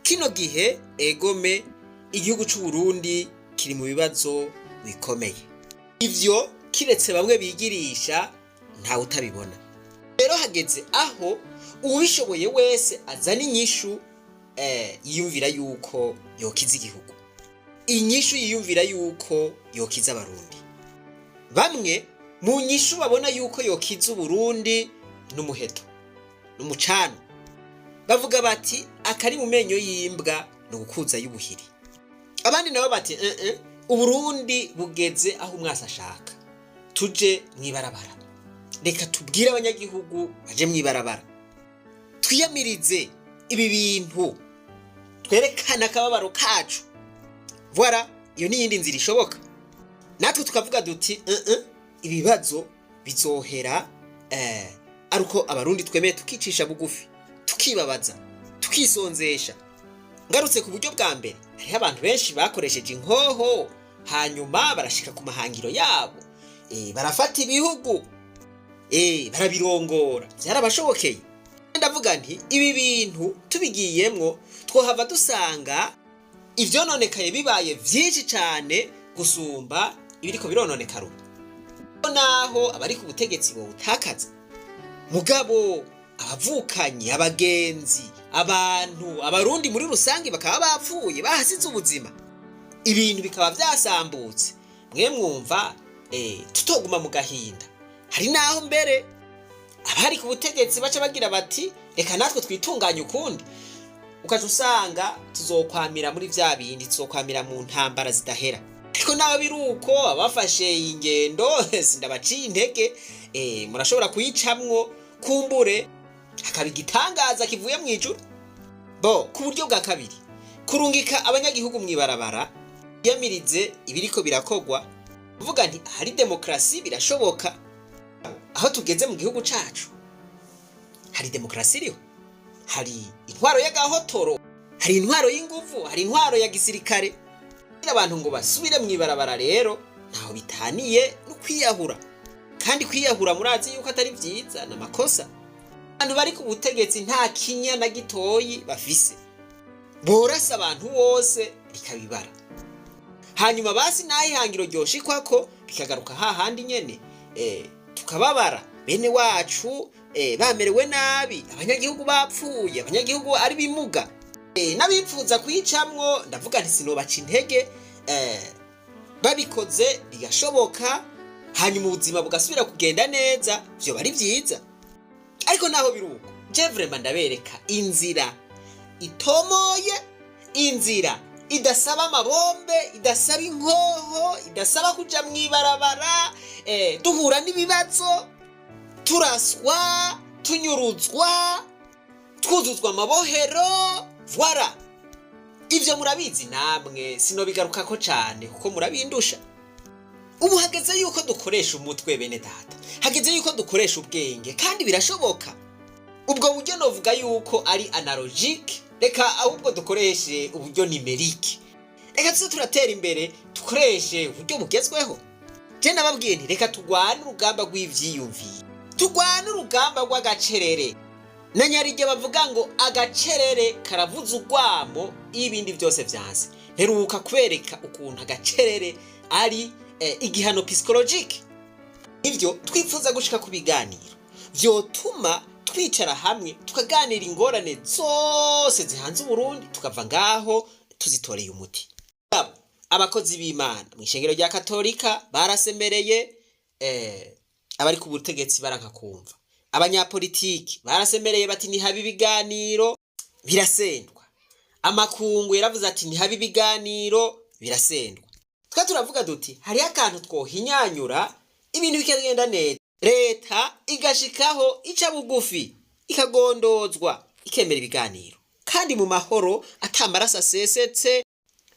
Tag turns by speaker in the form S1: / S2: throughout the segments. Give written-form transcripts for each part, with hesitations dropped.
S1: kino gihe egome igihugu c'u Burundi kiri mu bibazo bikomeye. Ivyo kiretse bamwe bigirisha ntawe utabibona. Rero hageze aho uwishoboye wese azana inyishu yiyumvira yuko yokiza igihugu. Inyishu yiyumvira yuko yokiza abarundi. Bamwe mu nyishu babona yuko yokiza Uburundi n'umuheto, n'umucano. Bavuga bati akari mu menyo y'imbwa no gukuza y'ubuhiri. Abandi nabo bati Uburundi bugeze aho umwasa ashaka. Tuje mwibarabara. Reka tubwire abanyagihugu baje mwibarabara. Twiyamirize ibi bintu. Twerekana akababaro kacu. Voilà, iyo ni yindi nzira ishoboka. Natwe tukavuga duti ibibazo bizohera aruko abarundi twemeye tukicisha bugufi, tukibabaza, tukisonzesha. Ngarutse ku buryo bwa mbere, hariho abantu benshi bakoresheje inkoho, hanyuma barashika ku mahangiro yabo. Barafata ibihugu, barabirongora. Byarabashobokeye. Ndavuga nti ibi bintu tubigiyemwo twohava dusanga ivyononekaye bibaye vyinshi cyane gusumba ibiriko birononekara. Naho abari ku butegetsi bo butakaza. Mugabo abavukanyi, abagenzi, abantu, abarundi muri rusangi bakaba bapfuye bahasize ubuzima. Ibintu bikaba vyasambutse. Mwe mwumva tutoguma mu gahinda. Hari naho mbere abari ku butegetsi baca bagira bati reka natwe twitunganye ukundi. Ukaje usanga tuzokwamira muri vya bindi, tuzokwamira mu ntambara zidahera. Ariko naho biruko abafashe ingendo sindabaciye intege, murashobora kuyicamwo kumbure akabigitangaza kivuye mu ijuru. Ku buryo bwa kabiri, kurungika abanyagihugu mwibarabara yamirize ibiriko birakogwa. Uvuga nti hari demokrasi birashoboka. Aho tugeze mu gihugu cacu hari demokrasi iriho. Hari intwaro y'agahotoro, hari intwaro y'inguvu, hari intwaro ya gisirikare. Abantu ngo basubire mwibarabara rero ntaho bitaniye no kwiyahura. Kandi kwiyahura murazi yuko atari vyiza na makosa. Abantu bari ku butegetsi nta kinya na gitoyi bafise. Borasa abantu bose bikabibara. Hanyuma basi naho ihangiro ryoshikwako bikagaruka hahandi nyene. Tukababara bene wacu bamerewe nabi, abanyagihugu bapfuye, abanyagihugu ari bimuga. Nabipfuza kwicamwo ndavuga nti sinobaca intege, babikoze bigashoboka, hanyuma ubuzima bugasubira kugenda neza, vyo bari vyiza. Ariko naho biruko je vraiment ndabereka inzira itomoye, inzira idasaba amabombe, idasaba inkoho, idasaba kuja mwibarabara, duhura n'ibibazo, turaswa, tunyuruzwa, twuzuzwa amabohero. Voilà. Ivyo murabizi namwe sinobigarukako cyane kuko murabindusha. Ubu hageze yuko dukoresha umutwe bene data. Hageze yuko dukoresha ubwenge kandi birashoboka. Ubwo buryo novuga yuko ari analogique, reka ahubwo dukoreshe uburyo numerique. Reka tuze turatera imbere dukoreshe uburyo bugezweho. Je nababwiye nti reka tugwane urugamba rw'ivyiyumviro. Tugwane urugamba rw'agacerere. Na nyarige bavuga ngo agacerere karavuza urwamo ibindi byose vyanse. Heruka kwereka ukuntu agacerere ari igihano psychologique. Ivyo twifuza gushika ku biganiro vyotuma twicara hamwe tukaganira ingorane zose zihanze Burundi, tukava ngaho tuzitoreye umuti. Abakozi b'Imana mu ishengero rya Katolika barasemereye, abari ku butegetsi baranka kumva. Abanyapolitiki barasemereye bati ni habi biganiro birasendwa. Amakungu yaravuze ati ni habi biganiro birasendwa. Twa turavuga duti hari akantu twohinyanyura ibintu bikagenda neza. Leta igashikaho ica bugufi, ikagondozwa, ikemera ibiganiro. Kandi mu mahoro atamarasa sesetse,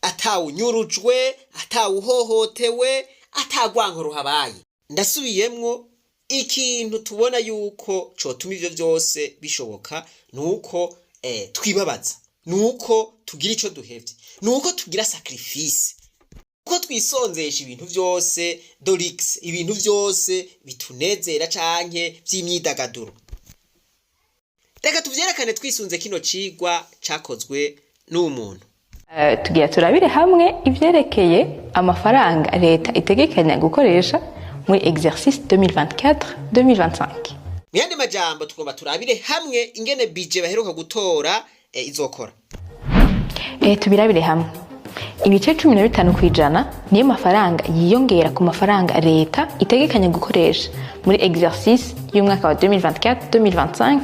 S1: atawunyurujwe, atawuhohotewe, atagwanko ruhabaye. Ndasubiyemwo ikintu tubona yuko cotuma ivyo byose bishoboka nuko twibabaza, nuko tugira ico duhevye, nuko tugira sacrifice, ko twisonzesha ibintu byose dorix, ibintu byose bitunezera canke vy'imyidagaduro. Reka tuvyerekane twisunze kino cigwa cakozwe n'umuntu.
S2: Tugira turabire hamwe ivyerekeye amafaranga leta itegekanya gukoresha muri exercice 2024-2025.
S1: Muyandi majambo tugomba turabire hamwe ingene budget baheruka gutora izokora.
S2: Tubirabire hamwe. Ibice 15 kwijana niyo mafaranga yiyongera ku mafaranga leta itegekanya gukoresha muri exercice y'umwaka wa 2024-2025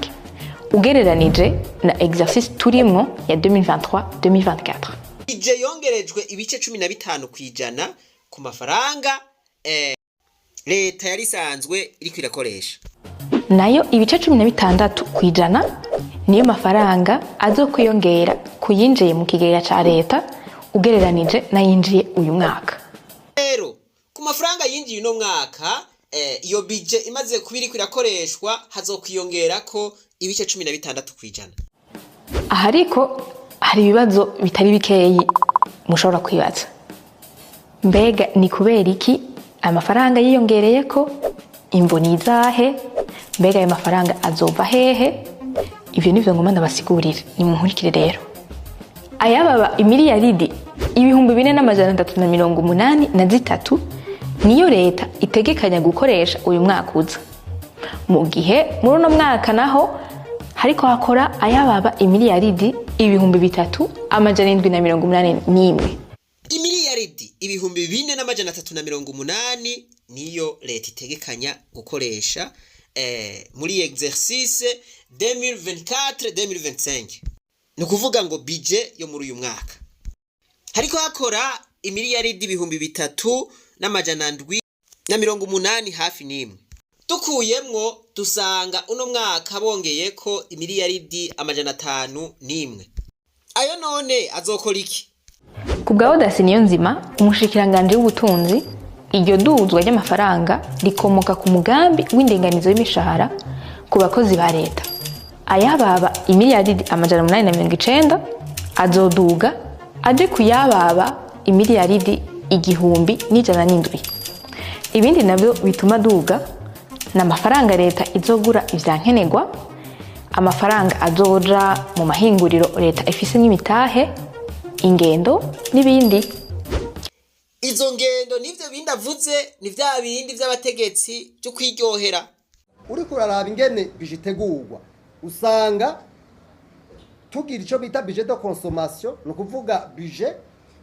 S2: ugereranije na exercice turimwo ya 2023-2024.
S1: Budget yongerejwe ibice 15 kwijana ku mafaranga leta yari isanzwe iriko irakoresha.
S2: Nayo ibice 16 kwijana niyo mafaranga azokwiyongera kuyinjiye mu kigega ca leta ugereranije na yinjiye uyu mwaka.
S1: Rero ku mafaranga yinjiye uno mwaka iyo budget imaze kubiri kwirakoreshwa hazokwiyongera ko ibice 16 kwijana.
S2: Ariko hari ibibazo bitari bikeyi mushobora kwibaza. Mbega ni kubera iki amafaranga yiyongereye ko imboni zahe? Mbega ayo mafaranga azova hehe? Ivyo nivyo ngoma ndabasigurira ni mu nkurikire rero. Ayababa imiliyaridi 4,383 niyo leta itegekanya gukoresha uyu mwaka uza. Mu gihe muri uno mwaka naho hariko hakora ayababa imiliyaridi 3,781.
S1: Imiliyaridi 4,380 niyo leta itegekanya gukoresha muri exercice 2024-2025. Nukuvuga ngo budget yo muri uyu mwaka hariko hakora imiliyaridi 3,780 hafi n'imwe. Tukuyemwo dusanga uno mwaka bongeyeko imiliyaridi 501. Ayo none azokora iki?
S2: Kubwa Odasi Niyonzima, umushikiranganje w'ubutunzi, iryo duzwa ry'amafaranga rikomoka ku mugambi w'indinganizo y'imishahara ku bakozi ba leta. Ayababa imiliyaridi 890 azoduga aje kuyababa imiliyaridi 1,107. Ibindi nabyo bituma duga n'amafaranga leta izogura ivyankenegwa, amafaranga azoja mu mahinguriro leta ifise n'imitahe, ingendo n'ibindi.
S1: Izo ngendo nivyo bindavuze ni vya bindi vy'abategetsi byo kwiryohera.
S3: Uri kuraraba ingene bijitegurwa usanga tugira ico bita budget de consommation, no kuvuga budget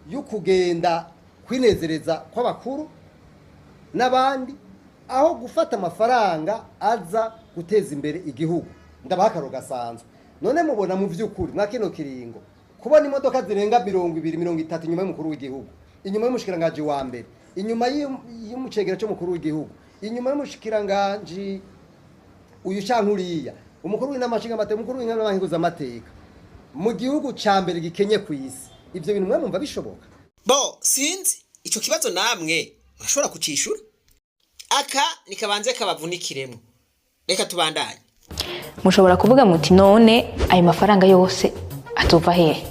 S3: yo kugenda kwinezereza kw'abakuru n'abandi, aho gufata amafaranga aza guteza imbere igihugu. Ndabakaro gasanzwe. None mubona mu vy'ukuri mwa kino kiringo kubona imodoka zirenga 200-30 inyuma y'umukuru w'igihugu, inyuma y'umushikiranganje wa mbere, inyuma y'umucegera cyo mukuru w'igihugu, inyuma y'umushikiranganje uyu cankuriya, umukuru w'inamashinga amateka, umukuru w'inkanamahinguza amateka mu gihugu ca mbere gikenye kw'isi. Ivyo bintu mwe mumva bishoboka?
S1: Bo sinzi ico kibazo namwe urashobora kucishura. Aka nikabanze kabavunikiremo. Reka tubandanye.
S2: Mushobora kuvuga muti none ayo mafaranga yose atova hehe?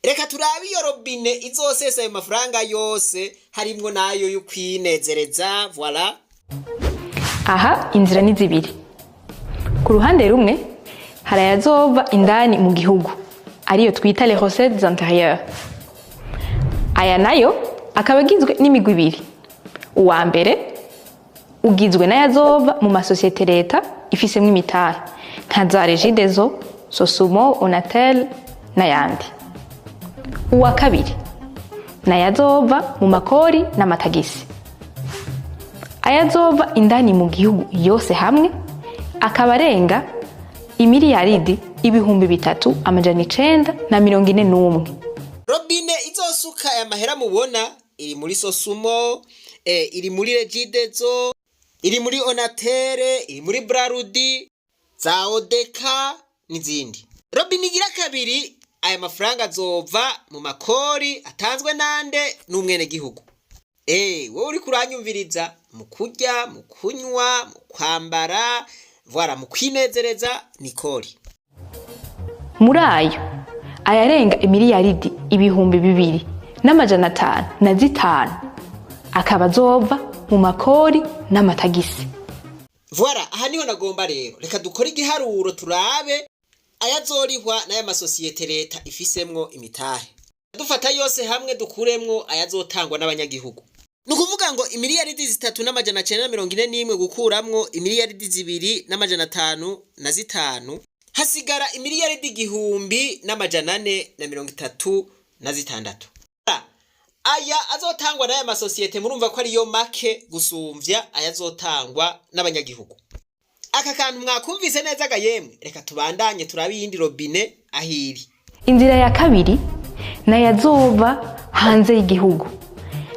S1: Reka turabe iyo robine izosesa ayo mafaranga yose harimwo nayo yo kwinezereza. Voilà.
S2: Aha inzira ni zibiri. Ku ruhande rumwe harayazova indani mu gihugu ariyo twita les recettes intérieures. Aya nayo akabagizwe n'imigwi ibiri. Uwa mbere ugizwe n'ayazova mu masosiyete leta ifisemo imitahe nka za Regideso, Sosumo, Onatel n'ayandi. Uwa kabiri n'ayazova mu makori n'amatagisi. Ayazova indani mu gihugu yose hamwe akabarenga imiliyaridi 3,941.
S1: Robine izosuka aya mahera mubona iri muri Sosumo, iri muri Regideso, iri muri Onatere, iri muri Brarudi, za Odeka n'izindi. Robine igira kabiri aya mafaranga azova mu makori atanzwe nande n'umwene gihugu. Wowe uri kuranyumviriza mu kurya, mu kunywa, mu kwambara, voilà, mu kwinezereza nikori.
S2: Muri ayo ayarenga imiliyaridi 2,505 akaba azova mu makori n'amatagisi.
S1: Voilà, aha niho nagomba rero. Reka dukore igiharuro turabe ayazorihwa n'aya masosiyete leta ifisemwo imitahe. Dufata yose hamwe dukuremwo ayazotangwa n'abanyagihugu. Nukuvuga ngo imiliyaridi 3,941 gukuramwo imiliyaridi 2,505 hasigara imiliyaridi 1,436. Aya azotangwa n'aya masosiyete murumva ko ari yo make gusumvya ayazotangwa n'abanyagihugu. Aka kantu mwakumvise neza ga yemwe, reka tubandanye turabe yindi robine ahiri.
S2: Inzira ya kabiri n'ayazova hanze y'igihugu,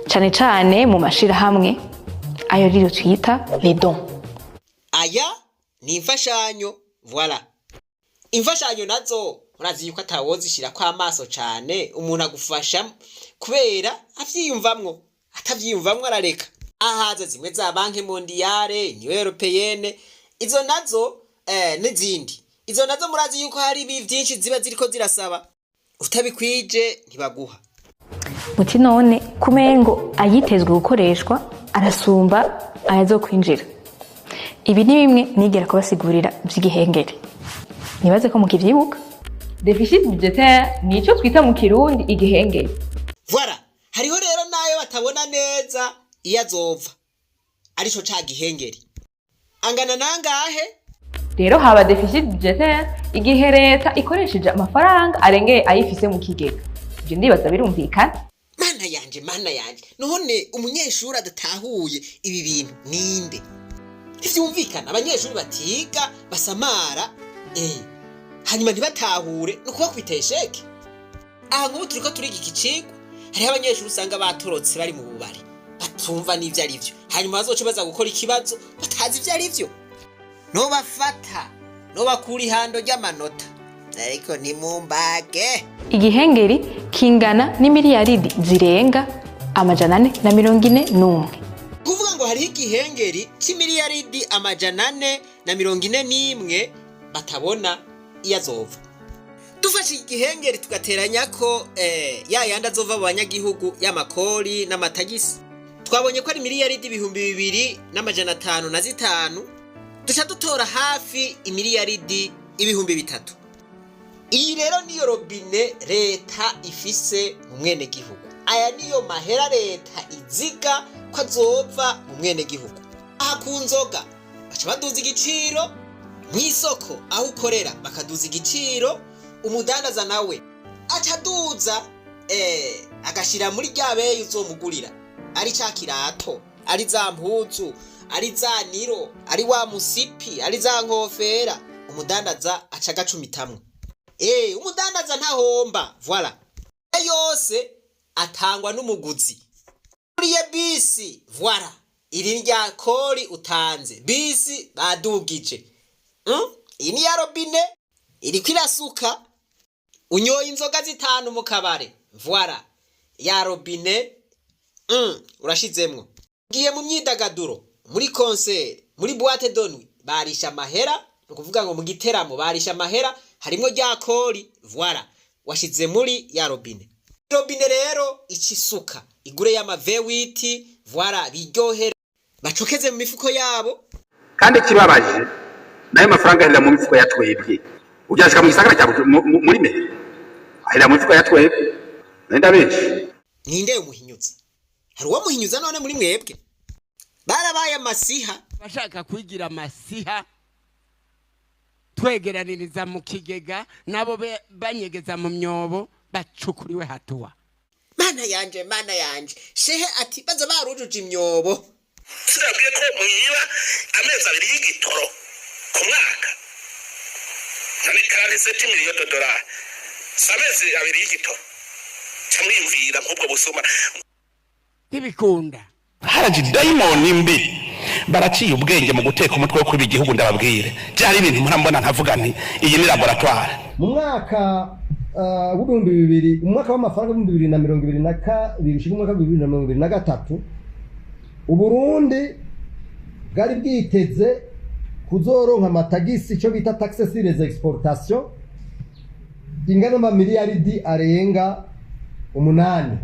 S2: cane cane mu mashirahamwe ayo rero twita les dons.
S1: Aya ni imfashanyo, voilà. Imfashanyo nazo urazi yuko atawozishira kwa amaso cane, umuntu agufasha kubera avyiyumvamwo, atavyiyumvamwo arareka. Ahaza zimwe za banki mondiale, Union Européenne, izo nazo n'izindi. Izo nazo murazi yuko hari ibi vyinshi ziba ziriko zirasaba, utabikwije ntibaguha.
S2: Muti none kumengo ayitezwe gukoreshwa arasumba ayazokwinjira. Ibi ni bimwe nigera kubasigurira vy'igihengeri. Nibaze ko mukivyibuka. Deficit budgetaire nico twita mu Kirundi igihengeri.
S1: Voilà, hariho rero nayo batabona neza iyo azova. Arico ca gihengeri. Angana nangahe?
S2: Rero haba deficit budgetaire igihe leta ikoresheje amafaranga arengeye ayifise mu kigega. Ibyo ndibaza birumvikana.
S1: Mana yanje. None umunyeshuri adatahuye ibi bintu ninde? Ntivyumvikana abanyeshuri batiga basamara hanyuma ntibatahure nuko kwitesheke. Aha nk'ubu turiko turiga ikicigwa, hariho abanyeshuri usanga batorotse bari mu bubari, batumva n'ivyo ari vyo, hanyuma bazoca baza gukora ikibazo batazi ivyo ari vyo. No bafata, no bakura ihando ry'amanota, ariko ntimumbage.
S2: Igihengeri kingana n'imiliyaridi zirenga 441.
S1: Kuvuga ngo hari igihengeri c'imiliyaridi 441 batabona iyo azova. Dufashe igihengeri tugateranya ko yandi azova mu banyagihugu y'amakori n'amatagisi, twabonye ko ari miliyaridi 2,505, duca dutora hafi imiliyaridi 3,000. Iyi rero niyo robine leta ifise mu mwene gihugu. Aya niyo mahera leta iziga ko azova mu mwene gihugu. Aha ku nzoga baca baduza igiciro, mw'isoko aho ukorera bakaduza igiciro, umudandaza nawe acaduza agashira muri rya beyi uzomugurira, ari ca kirato, ari za mpuzu, ari za niro, ari wa musipi, ari za nkofera, umudandaza aca gacumitamwe. Umudandaza ntahomba, voilà. Yose atangwa n'umuguzi. Uriye bisi, voilà. Iri rya kori utanze, bisi badugije. Iyi ni ya robine, iri kwirasuka, unyoye inzoga 5 mu kabare, voilà. Ya robine, urashizemwo. Ugiye mu myidagaduro, muri concert, muri boîte de nuit, barisha mahera, nukuvuga ngo mu giteramo barisha mahera, harimo rya kori, voilà. Washize muri ya robine. Robine rero ikisuka, igure y'ama V8, voilà, biryohera. Bacokeze mu mifuko yabo.
S4: Kandi kibabaje, nayo mafaranga ahera mu mifuko yatwebye. Ujyashika mu gisagara cya muri meri. Ahera mu mifuko yatwebye. Nenda benshi.
S1: Ninde umuhinyuza? Hari uwo muhinyuza none muri mwebwe? Barabaye amasiha.
S5: Bashaka kwigira amasiha. Twegeraniriza mu kigega nabo banyegeza mu myobo bacukuriwe hatuwa.
S1: Mana yanje. Shehe ati baza barujuje imyobo.
S6: Sirabwiye ko mwiba amezi 2 y'igitoro ku mwaka. Nani $47 miliyoni. Samezi 2 y'igitoro. Camwimvira nk'ubwo busuma.
S5: Ntibikunda.
S4: Haraje daimoni mbi. Baraciye ubwenge mu guteka umutwe wo kuri igihugu ndababwire. Byari ibintu murambona nkavuga nti iyi ni laboratoire.
S3: Mu mwaka w'ibihumbi bibiri, umwaka w'amafaranga w'ibihumbi 2022 ushika umwaka w'ibihumbi 2023, Uburundi bwari bwiteze kuzoronka amatagisi ico bita taxe sur les exportations ingana na miliyaridi arenga 8.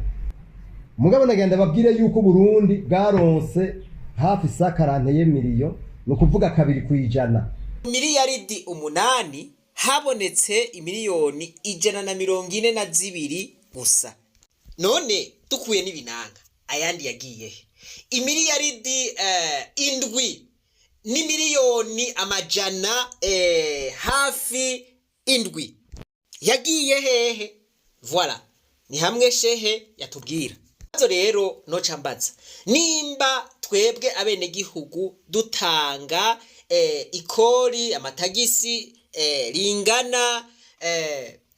S3: Mugabo nagenda babwire yuko Burundi bwaronse hafi sakaranteye miliyo, no kuvuga 2%.
S1: Miliyaridi 8 habonetse imiliyoni 142 gusa. None dukuye n'ibinanga ayandi yagiyehe? Imiliyaridi 7 n'imiliyoni amajana hafi 7 yagiye hehe? Voilà, ni hamwe shehe yatubwira. Rero noca mbaza, nimba twebwe abene gihugu dutanga ikori amatagisi lingana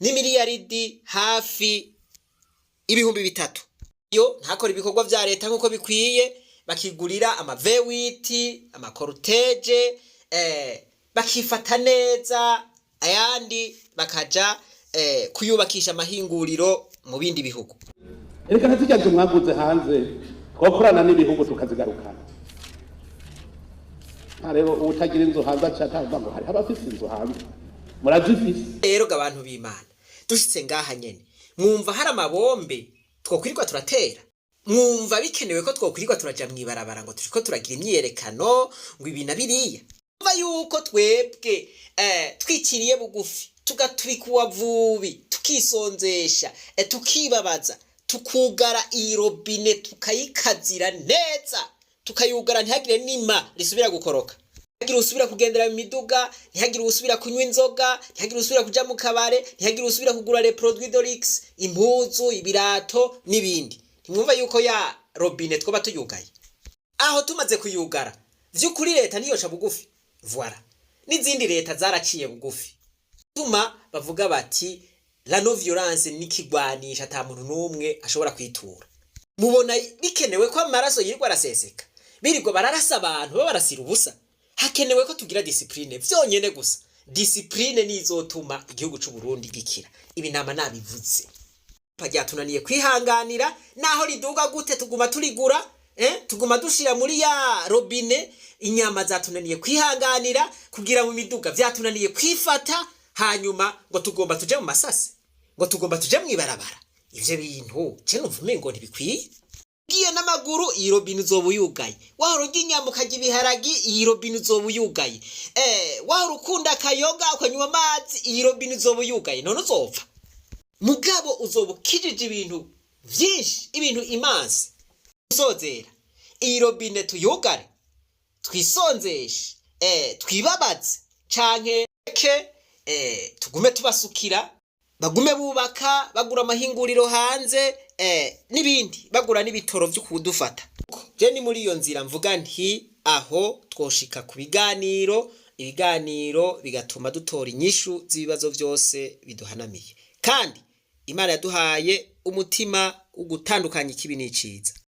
S1: n'imiliyaridi hafi 3,000, yo ntakora ibikorwa vya leta nkuko bikwiye, bakigurira amavewiti amakorutege bakifata neza, ayandi bakaja kuyubakisha amahinguriro mu bindi bihugu.
S7: Ereka natijya tumwaguze hanze twakorana n'ibihugu tukazigarukana. Rero utagira inzu hanze cyatanga ngo hari abafite inzu hanze murazifise.
S1: Rero gabantu b'Imana dushitse ngaha nyene, mwumva hari amabombe twokwirirwa turatera? Mwumva bikenewe ko twokwirirwa turaja mwibarabara ngo turiko turagira imyerekano ngo ibi na biriya? Mwumva yuko twebwe twikiriye bugufi tugatubikuwa vubi tukisonzesha tukibabaza tukugara irobine tukayikazira neza, tukayugara ntihagire nima risubira gukoroka, ntihagire usubira kugendera mu miduga, ntihagire usubira kunywa inzoga, ntihagire usubira kuja mu kabare, ntihagire usubira kugura les produits de luxe, impuzu, ibirato n'ibindi. Ntimwumva yuko ya robine twoba tuyugaye? Aho tumaze kuyugara vy'ukuri leta niyoca bugufi. Voilà, n'izindi leta zaraciye bugufi, tuma bavuga bati la no violence nikigwanisha ata muntu numwe ashobora kwitura. Mubona bikenewe ko amaraso yirirwa araseseka, birirwa bararasa abantu babarasira ubusa? Hakenewe ko tugira discipline vyonyene gusa. Discipline nizotuma igihugu c'u Burundi gikira. Ibi nama nabivuze. Pajyatunaniye kwihanganira naho riduga gute tuguma turigura, tuguma dushira muri ya robine. Inyama zatunaniye kwihanganira kugira mu miduga, vyatunaniye kwifata, hanyuma ngo tugomba tuje mu masasi, ngo tugomba tuje mwibarabara. Ivyo bintu je numvume ngo ntibikwiye. Giye n'amaguru iyi robine uzobuyugaye, waruga inyama ukarya ibiharagi iyi robine uzobuyugaye, warukunda akayoga ukanywa amazi iyi robine uzobuyugaye. None uzopfa mugabo uzobukijije ibintu vyinshi, ibintu imansi. Usozera iyi robine tuyugare, twisonzeshe, twibabaze, canke tugume tubasukira bagume bubaka bagura amahinguriro hanze n'ibindi, bagura n'ibitoro vyo kudufata. Je ni muri iyo nzira mvuga nti aho twoshika ku ibiganiro bigatuma dutora inyishu z'ibibazo vyose biduhanamiye, kandi Imana yaduhaye umutima wo gutandukanya ikibi n'iciza.